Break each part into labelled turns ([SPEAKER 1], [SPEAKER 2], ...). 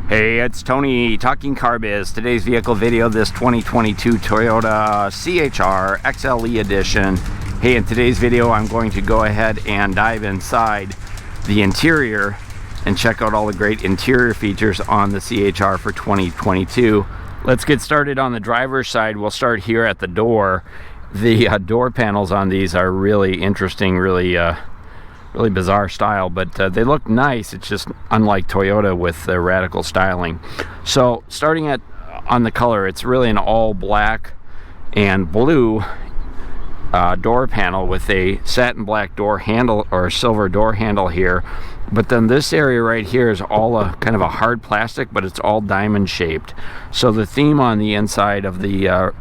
[SPEAKER 1] Hey, it's Tony talking CarBiz. Today's vehicle video, this 2022 Toyota CHR XLE edition. Hey, in today's video, I'm going to go ahead and dive inside the interior and check out all the great interior features on the CHR for 2022. Let's get started on the driver's side. We'll start here at the door. The door panels on these are really interesting, really bizarre style, but they look nice. It's just unlike Toyota with the radical styling. So starting on the color, it's really an all black and blue door panel with a satin black door handle or silver door handle here. But then this area right here is all a kind of a hard plastic, but it's all diamond shaped. So the theme on the inside of the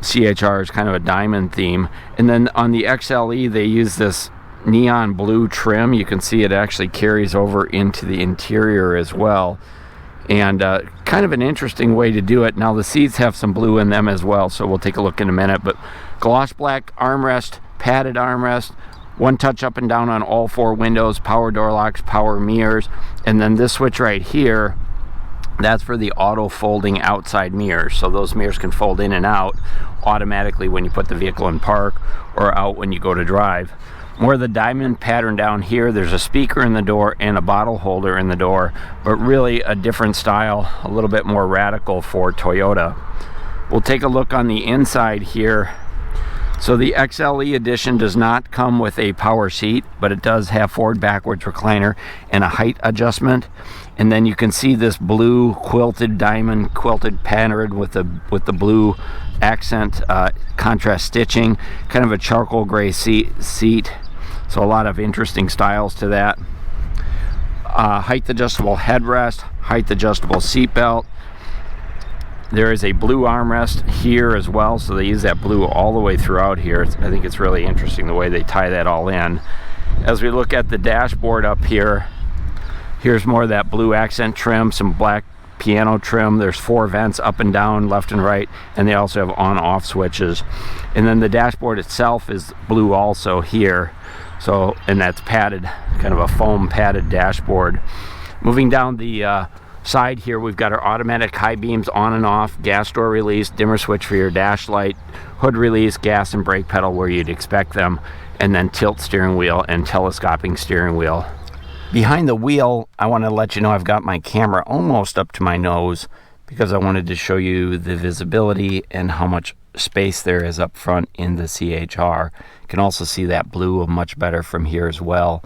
[SPEAKER 1] CHR is kind of a diamond theme. And then on the XLE, they use this neon blue trim. You can see it actually carries over into the interior as well, and kind of an interesting way to do it. Now the seats have some blue in them as well, so we'll take a look in a minute. But gloss black armrest, padded armrest, one touch up and down on all four windows, power door locks, power mirrors, and then this switch right here, that's for the auto folding outside mirrors. So those mirrors can fold in and out automatically when you put the vehicle in park or out when you go to drive. More of the diamond pattern down here. There's a speaker in the door and a bottle holder in the door, but really a different style, a little bit more radical for Toyota. We'll take a look on the inside here. So the XLE edition does not come with a power seat, but it does have forward backwards recliner and a height adjustment. And then you can see this blue quilted diamond quilted pattern with the blue accent contrast stitching, kind of a charcoal gray seat. So a lot of interesting styles to that. Height adjustable headrest, height adjustable seat belt. There is a blue armrest here as well, so they use that blue all the way throughout here. I think it's really interesting the way they tie that all in. As we look at the dashboard up here, here's more of that blue accent trim, some black piano trim. There's 4 vents up and down, left and right, and they also have on-off switches. And then the dashboard itself is blue also here. So, and that's padded, kind of a foam padded dashboard. Moving down the side here, we've got our automatic high beams on and off, gas door release, dimmer switch for your dash light, hood release, gas and brake pedal where you'd expect them, and then tilt steering wheel and telescoping steering wheel. Behind the wheel, I want to let you know I've got my camera almost up to my nose because I wanted to show you the visibility and how much space there is up front in the CHR. You can also see that blue much better from here as well.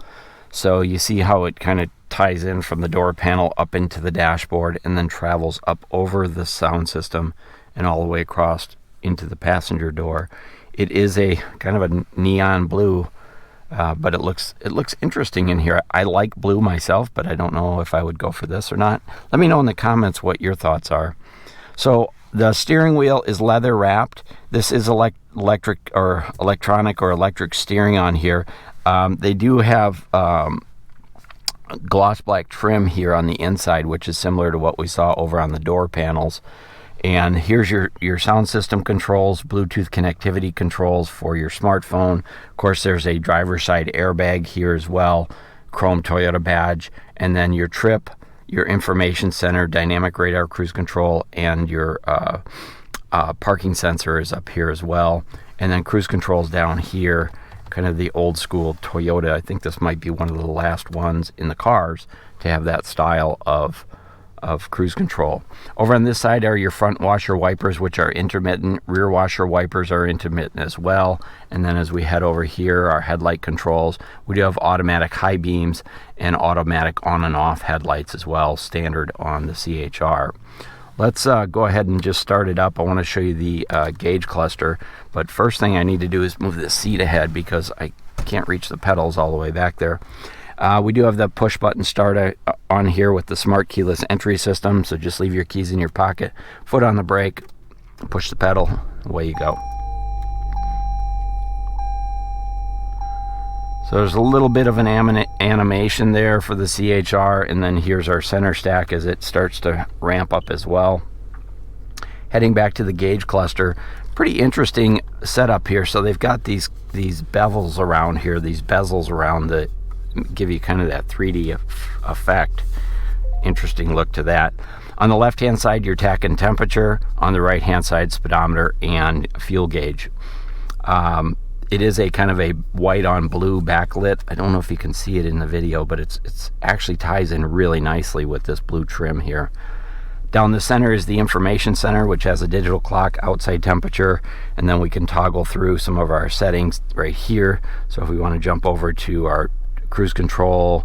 [SPEAKER 1] So you see how it kind of ties in from the door panel up into the dashboard and then travels up over the sound system and all the way across into the passenger door. It is a kind of a neon blue, but it looks interesting in here. I like blue myself, but I don't know if I would go for this or not. Let me know in the comments what your thoughts are. So the steering wheel is leather wrapped. This is electric or electric steering on here. They do have gloss black trim here on the inside, which is similar to what we saw over on the door panels. And here's your sound system controls, Bluetooth connectivity controls for your smartphone. Of course, there's a driver's side airbag here as well, chrome Toyota badge, and then your trip, your information center, dynamic radar cruise control, and your parking sensor is up here as well. And then cruise controls down here, kind of the old school Toyota. I think this might be one of the last ones in the cars to have that style of cruise control. Over on this side are your front washer wipers, which are intermittent. Rear washer wipers are intermittent as well. And then as we head over here, our headlight controls. We do have automatic high beams and automatic on and off headlights as well, standard on the CHR. Let's go ahead and just start it up. I want to show you the gauge cluster, but first thing I need to do is move the seat ahead because I can't reach the pedals all the way back there. We do have the push button start on here with the smart keyless entry system, so just leave your keys in your pocket, foot on the brake, push the pedal, away you go. So there's a little bit of an animation there for the CHR, and then here's our center stack as it starts to ramp up as well. Heading back to the gauge cluster, pretty interesting setup here. So they've got these bevels around here, these bezels around that give you kind of that 3D effect. interesting look to that. On the left hand side, your tach and temperature. On the right hand side, speedometer and fuel gauge. It is a kind of a white on blue backlit. I don't know if you can see it in the video, but it's actually ties in really nicely with this blue trim here. Down the center is the information center, which has a digital clock, outside temperature, and then we can toggle through some of our settings right here. So if we want to jump over to our cruise control,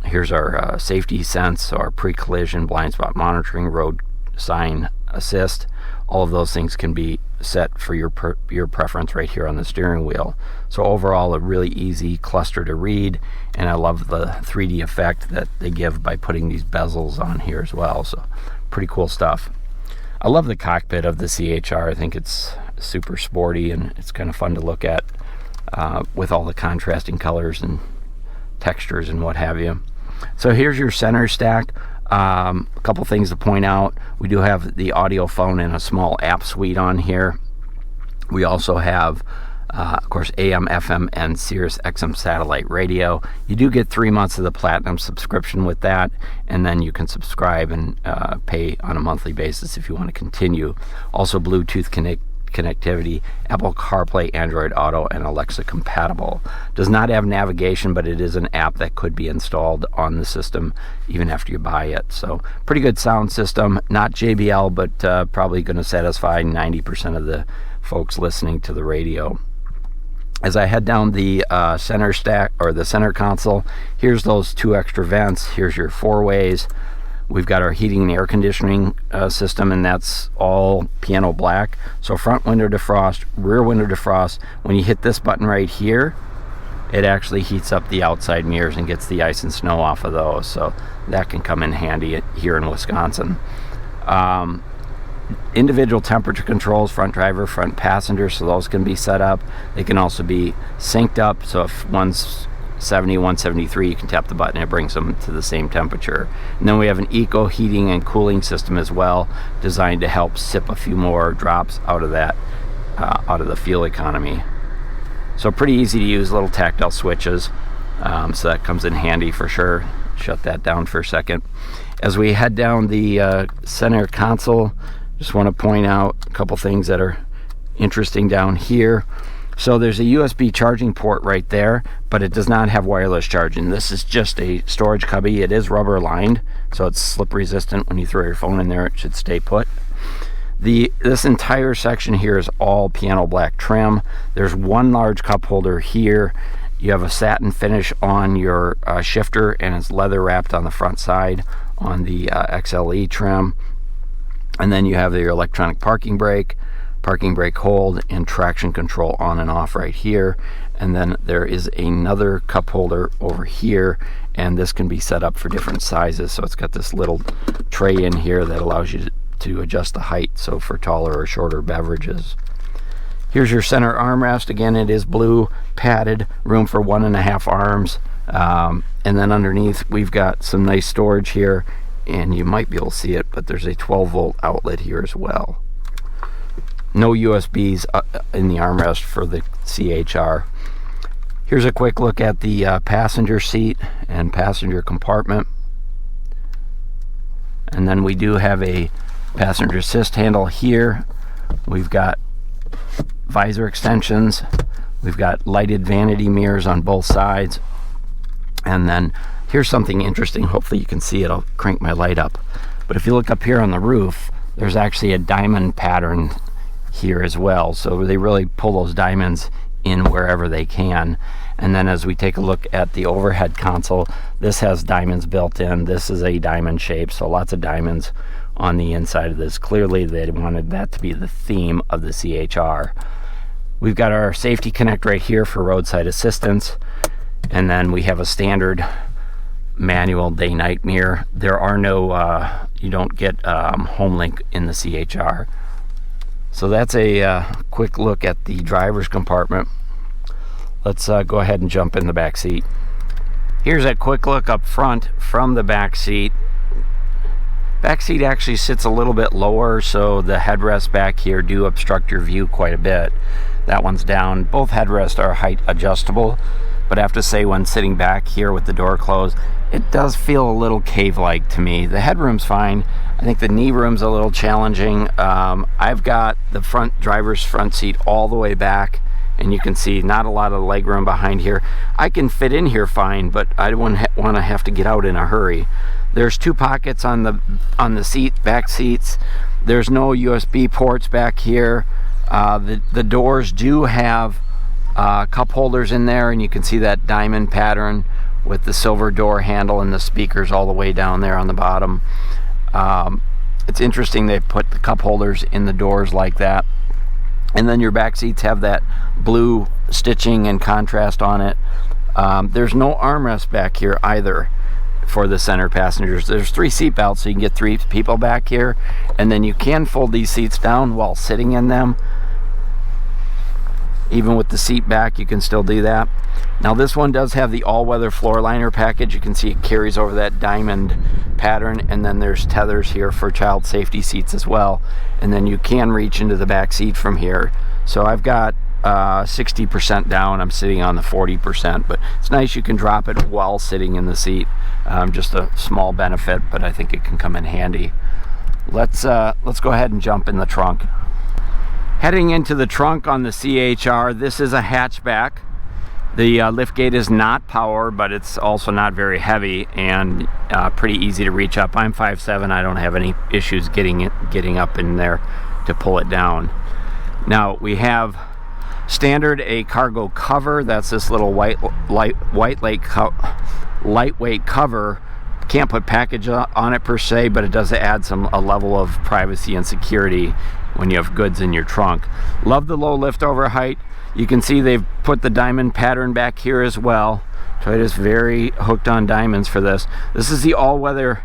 [SPEAKER 1] here's our safety sense, so our pre-collision, blind spot monitoring, road sign assist. All of those things can be set for your preference right here on the steering wheel. So overall, a really easy cluster to read, and I love the 3D effect that they give by putting these bezels on here as well. So pretty cool stuff. I love the cockpit of the CHR. I think it's super sporty, and it's kind of fun to look at with all the contrasting colors and textures and what have you. So here's your center stack. A couple things to point out. We do have the audio phone and a small app suite on here. We also have, of course, AM, FM, and Sirius XM satellite radio. You do get 3 months of the Platinum subscription with that, and then you can subscribe and pay on a monthly basis if you want to continue. Also, Bluetooth connectivity, Apple CarPlay, Android Auto, and Alexa compatible. Does not have navigation, but it is an app that could be installed on the system even after you buy it. So pretty good sound system. Not JBL, but probably going to satisfy 90% of the folks listening to the radio. As I head down the center stack, or the center console, here's those 2 extra vents. Here's your 4-ways. We've got our heating and air conditioning system, and that's all piano black. So front window defrost, rear window defrost. When you hit this button right here, it actually heats up the outside mirrors and gets the ice and snow off of those. So that can come in handy here in Wisconsin. Individual temperature controls, front driver, front passenger, so those can be set up. They can also be synced up, so if one's 70, 173, you can tap the button and it brings them to the same temperature. And then we have an eco heating and cooling system as well, designed to help sip a few more drops out of that, out of the fuel economy. So pretty easy to use, little tactile switches, so that comes in handy for sure. Shut that down for a second. As we head down the center console, just want to point out a couple things that are interesting down here. So there's a USB charging port right there, but it does not have wireless charging. This is just a storage cubby. It is rubber lined, so it's slip resistant. When you throw your phone in there, it should stay put. This entire section here is all piano black trim. There's one large cup holder here. You have a satin finish on your shifter, and it's leather wrapped on the front side on the XLE trim. And then you have your electronic parking brake hold, and traction control on and off right here. And then there is another cup holder over here, and this can be set up for different sizes. So it's got this little tray in here that allows you to adjust the height, so for taller or shorter beverages. Here's your center armrest. Again, it is blue, padded, room for 1.5 arms. And then underneath, we've got some nice storage here, and you might be able to see it, but there's a 12-volt outlet here as well. No USBs in the armrest for the CHR. Here's a quick look at the passenger seat and passenger compartment. And then we do have a passenger assist handle here. We've got visor extensions. We've got lighted vanity mirrors on both sides. And then here's something interesting. Hopefully you can see it. I'll crank my light up. But if you look up here on the roof, there's actually a diamond pattern here as well. So they really pull those diamonds in wherever they can. And then as we take a look at the overhead console, this has diamonds built in. This is a diamond shape, so lots of diamonds on the inside of this. Clearly they wanted that to be the theme of the CHR. We've got our safety connect right here for roadside assistance, and then we have a standard manual day-night mirror. There are no you don't get home link in the CHR. So that's a quick look at the driver's compartment. Let's go ahead and jump in the back seat. Here's a quick look up front from the back seat. Back seat actually sits a little bit lower, so the headrests back here do obstruct your view quite a bit. That one's down. Both headrests are height adjustable, but I have to say, when sitting back here with the door closed, it does feel a little cave-like to me. The headroom's fine. I think the knee room's a little challenging. I've got the driver's front seat all the way back, and you can see not a lot of leg room behind here. I can fit in here fine, but I don't want to have to get out in a hurry. There's 2 pockets on the back seats. There's no USB ports back here. The doors do have cup holders in there, and you can see that diamond pattern with the silver door handle and the speakers all the way down there on the bottom. It's interesting they put the cup holders in the doors like that. And then your back seats have that blue stitching and contrast on it. There's no armrest back here either for the center passengers. There's 3 seat belts, so you can get 3 people back here, and then you can fold these seats down while sitting in them. Even with the seat back, you can still do that. Now this one does have the all-weather floor liner package. You can see it carries over that diamond pattern, and then there's tethers here for child safety seats as well. And then you can reach into the back seat from here. So I've got 60% down. I'm sitting on the 40%, but it's nice you can drop it while sitting in the seat. Just a small benefit, but I think it can come in handy. Let's go ahead and jump in the trunk. Heading into the trunk on the CHR, this is a hatchback. The liftgate is not power, but it's also not very heavy and pretty easy to reach up. I'm 5'7". I don't have any issues getting up in there to pull it down. Now we have standard a cargo cover. That's this little lightweight cover. Can't put package on it per se, but it does add a level of privacy and security when you have goods in your trunk. Love the low lift over height. You can see they've put the diamond pattern back here as well. Toyota's very hooked on diamonds for this. This is the all-weather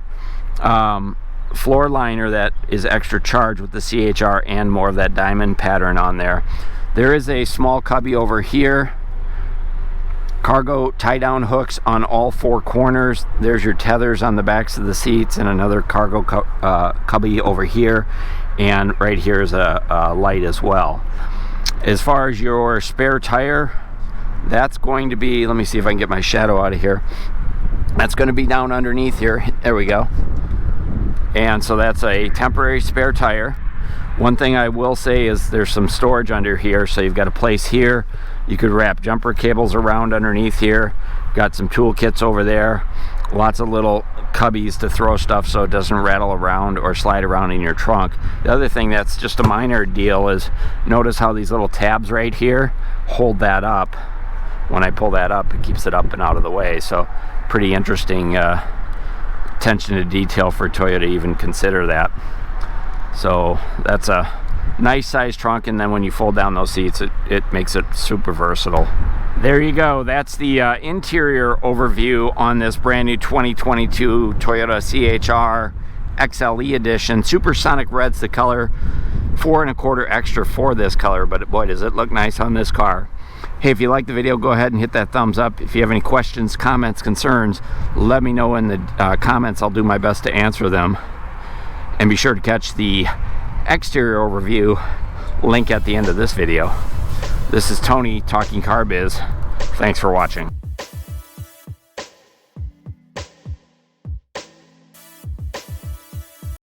[SPEAKER 1] floor liner that is extra charged with the CHR and more of that diamond pattern on there. There is a small cubby over here. Cargo tie-down hooks on all 4 corners. There's your tethers on the backs of the seats, and another cargo cubby over here, and right here is a light as well. As far as your spare tire, that's going to be, let me see if I can get my shadow out of here. That's going to be down underneath here. There we go. And so that's a temporary spare tire. One thing I will say is there's some storage under here, so you've got a place here. You could wrap jumper cables around underneath here. Got some tool kits over there. Lots of little cubbies to throw stuff so it doesn't rattle around or slide around in your trunk. The other thing that's just a minor deal is notice how these little tabs right here hold that up. When I pull that up, it keeps it up and out of the way. So pretty interesting attention to detail for Toyota to even consider that. So that's a nice size trunk, and then when you fold down those seats, it makes it super versatile. There you go. That's the interior overview on this brand new 2022 Toyota CHR XLE edition. Supersonic red's the color. 4 1/4 extra for this color, but boy does it look nice on this car. Hey, if you like the video, go ahead and hit that thumbs up. If you have any questions, comments, concerns, let me know in the comments. I'll do my best to answer them. And be sure to catch the exterior overview link at the end of this video. This is Tony talking CarBiz. Thanks for watching.